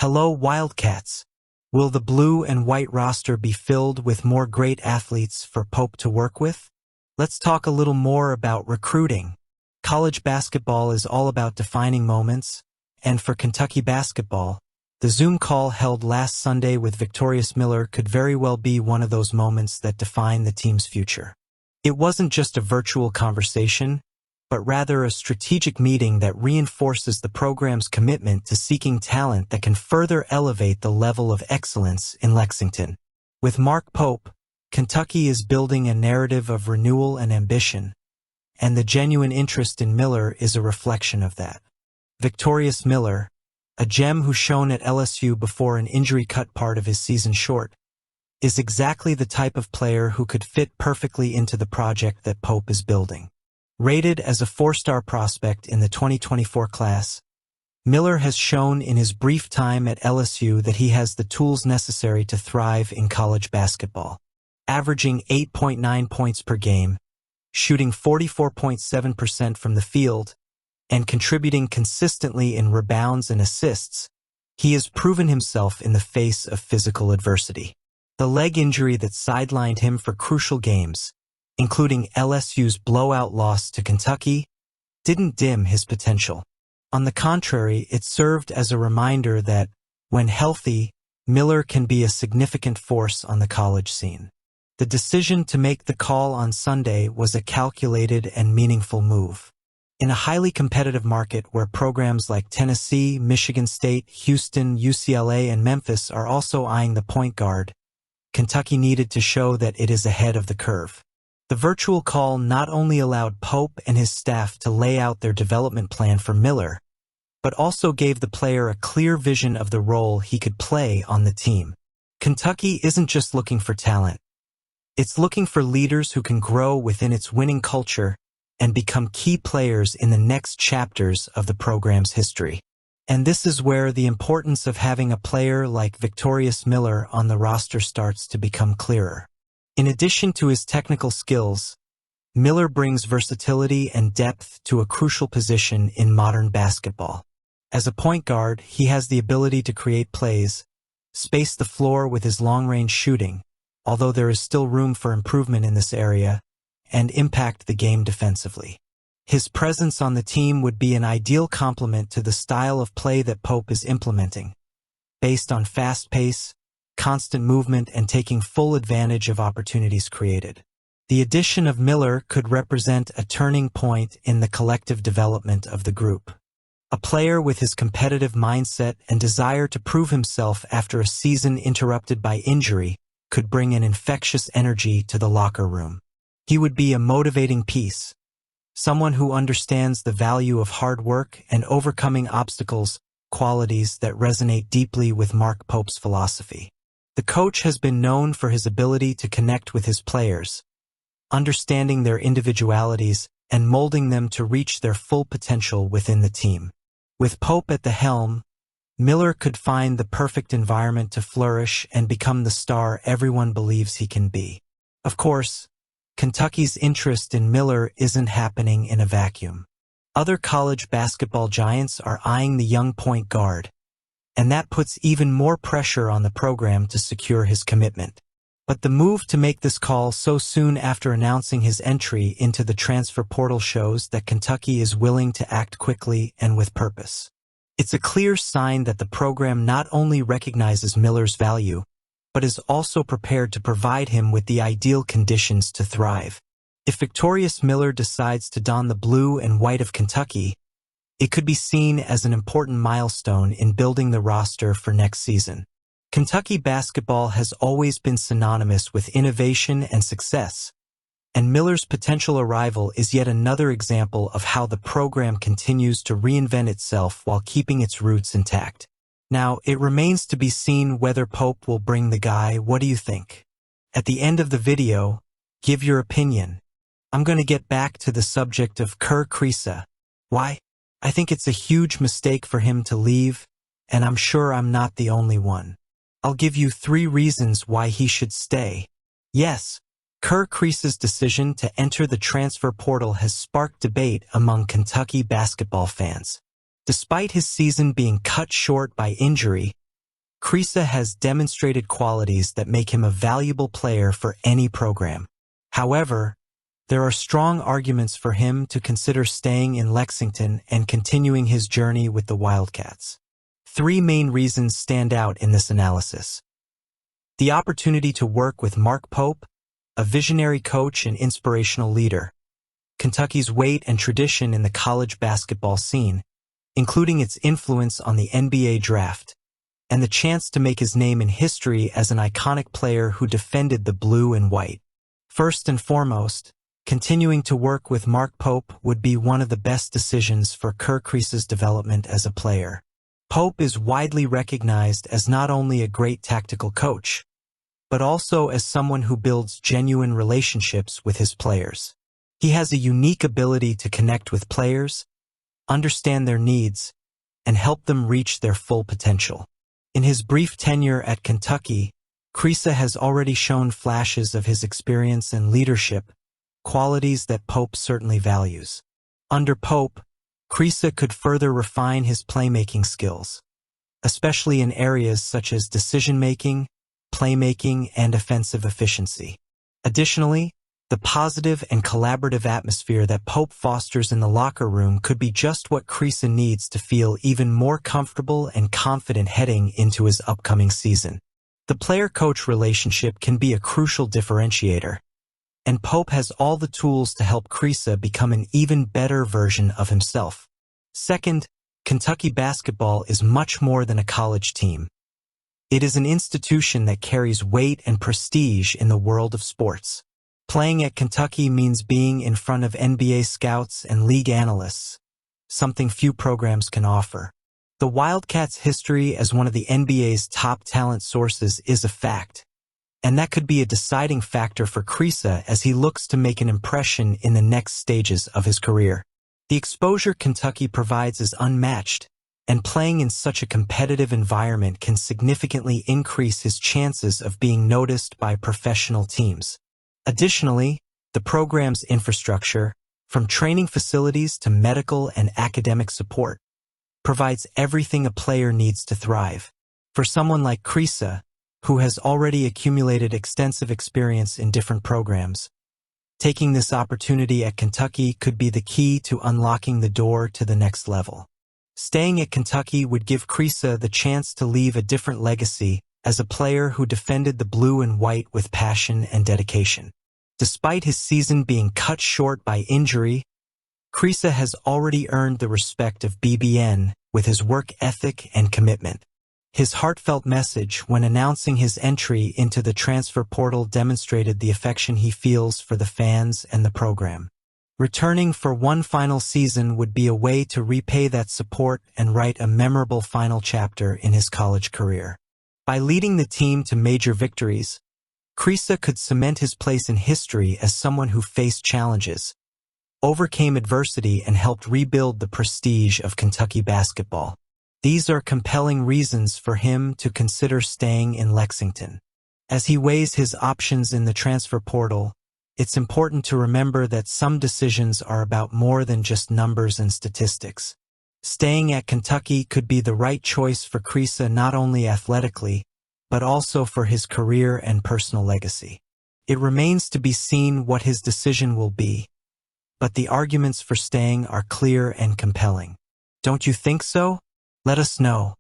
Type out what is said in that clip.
Hello, Wildcats. Will the blue and white roster be filled with more great athletes for Pope to work with? Let's talk a little more about recruiting. College basketball is all about defining moments, and for Kentucky basketball, the Zoom call held last Sunday with Victorious Miller could very well be one of those moments that define the team's future. It wasn't just a virtual conversation, but rather a strategic meeting that reinforces the program's commitment to seeking talent that can further elevate the level of excellence in Lexington. With Mark Pope, Kentucky is building a narrative of renewal and ambition, and the genuine interest in Miller is a reflection of that. Victorious Miller, a gem who shone at LSU before an injury cut part of his season short, is exactly the type of player who could fit perfectly into the project that Pope is building. Rated as a 4-star prospect in the 2024 class, Miller has shown in his brief time at LSU that he has the tools necessary to thrive in college basketball. Averaging 8.9 points per game, shooting 44.7% from the field, and contributing consistently in rebounds and assists, he has proven himself in the face of physical adversity. The leg injury that sidelined him for crucial games, including LSU's blowout loss to Kentucky, didn't dim his potential. On the contrary, it served as a reminder that, when healthy, Miller can be a significant force on the college scene. The decision to make the call on Sunday was a calculated and meaningful move. In a highly competitive market where programs like Tennessee, Michigan State, Houston, UCLA, and Memphis are also eyeing the point guard, Kentucky needed to show that it is ahead of the curve. The virtual call not only allowed Pope and his staff to lay out their development plan for Miller, but also gave the player a clear vision of the role he could play on the team. Kentucky isn't just looking for talent. It's looking for leaders who can grow within its winning culture and become key players in the next chapters of the program's history. And this is where the importance of having a player like Victorious Miller on the roster starts to become clearer. In addition to his technical skills, Miller brings versatility and depth to a crucial position in modern basketball. As a point guard, he has the ability to create plays, space the floor with his long-range shooting, although there is still room for improvement in this area, and impact the game defensively. His presence on the team would be an ideal complement to the style of play that Pope is implementing, based on fast pace, constant movement, and taking full advantage of opportunities created. The addition of Miller could represent a turning point in the collective development of the group. A player with his competitive mindset and desire to prove himself after a season interrupted by injury could bring an infectious energy to the locker room. He would be a motivating piece, someone who understands the value of hard work and overcoming obstacles, qualities that resonate deeply with Mark Pope's philosophy. The coach has been known for his ability to connect with his players, understanding their individualities and molding them to reach their full potential within the team. With Pope at the helm, Miller could find the perfect environment to flourish and become the star everyone believes he can be. Of course, Kentucky's interest in Miller isn't happening in a vacuum. Other college basketball giants are eyeing the young point guard, and that puts even more pressure on the program to secure his commitment. But the move to make this call so soon after announcing his entry into the transfer portal shows that Kentucky is willing to act quickly and with purpose. It's a clear sign that the program not only recognizes Miller's value, but is also prepared to provide him with the ideal conditions to thrive. If Victorious Miller decides to don the blue and white of Kentucky, it could be seen as an important milestone in building the roster for next season. Kentucky basketball has always been synonymous with innovation and success, and Miller's potential arrival is yet another example of how the program continues to reinvent itself while keeping its roots intact. Now, it remains to be seen whether Pope will bring the guy. What do you think? At the end of the video, give your opinion. I'm going to get back to the subject of Kriisa. Why? I think it's a huge mistake for him to leave, and I'm sure I'm not the only one. I'll give you 3 reasons why he should stay. Yes, Kriisa's decision to enter the transfer portal has sparked debate among Kentucky basketball fans. Despite his season being cut short by injury, Kriisa has demonstrated qualities that make him a valuable player for any program. However, there are strong arguments for him to consider staying in Lexington and continuing his journey with the Wildcats. Three main reasons stand out in this analysis. The opportunity to work with Mark Pope, a visionary coach and inspirational leader. Kentucky's weight and tradition in the college basketball scene, including its influence on the NBA draft, and the chance to make his name in history as an iconic player who defended the blue and white. First and foremost, continuing to work with Mark Pope would be one of the best decisions for Kriisa's development as a player. Pope is widely recognized as not only a great tactical coach, but also as someone who builds genuine relationships with his players. He has a unique ability to connect with players, understand their needs, and help them reach their full potential. In his brief tenure at Kentucky, Kriisa has already shown flashes of his experience and leadership, qualities that Pope certainly values. Under Pope, Kriisa could further refine his playmaking skills, especially in areas such as decision-making, playmaking, and offensive efficiency. Additionally, the positive and collaborative atmosphere that Pope fosters in the locker room could be just what Kriisa needs to feel even more comfortable and confident heading into his upcoming season. The player-coach relationship can be a crucial differentiator, and Pope has all the tools to help Kriisa become an even better version of himself. Second, Kentucky basketball is much more than a college team. It is an institution that carries weight and prestige in the world of sports. Playing at Kentucky means being in front of NBA scouts and league analysts, something few programs can offer. The Wildcats' history as one of the NBA's top talent sources is a fact, and that could be a deciding factor for Kriisa as he looks to make an impression in the next stages of his career. The exposure Kentucky provides is unmatched, and playing in such a competitive environment can significantly increase his chances of being noticed by professional teams. Additionally, the program's infrastructure, from training facilities to medical and academic support, provides everything a player needs to thrive. For someone like Kriisa, who has already accumulated extensive experience in different programs, taking this opportunity at Kentucky could be the key to unlocking the door to the next level. Staying at Kentucky would give Kriisa the chance to leave a different legacy as a player who defended the blue and white with passion and dedication. Despite his season being cut short by injury, Kriisa has already earned the respect of BBN with his work ethic and commitment. His heartfelt message when announcing his entry into the transfer portal demonstrated the affection he feels for the fans and the program. Returning for one final season would be a way to repay that support and write a memorable final chapter in his college career. By leading the team to major victories, Kriisa could cement his place in history as someone who faced challenges, overcame adversity, and helped rebuild the prestige of Kentucky basketball. These are compelling reasons for him to consider staying in Lexington. As he weighs his options in the transfer portal, it's important to remember that some decisions are about more than just numbers and statistics. Staying at Kentucky could be the right choice for Kriisa not only athletically, but also for his career and personal legacy. It remains to be seen what his decision will be, but the arguments for staying are clear and compelling. Don't you think so? Let us know.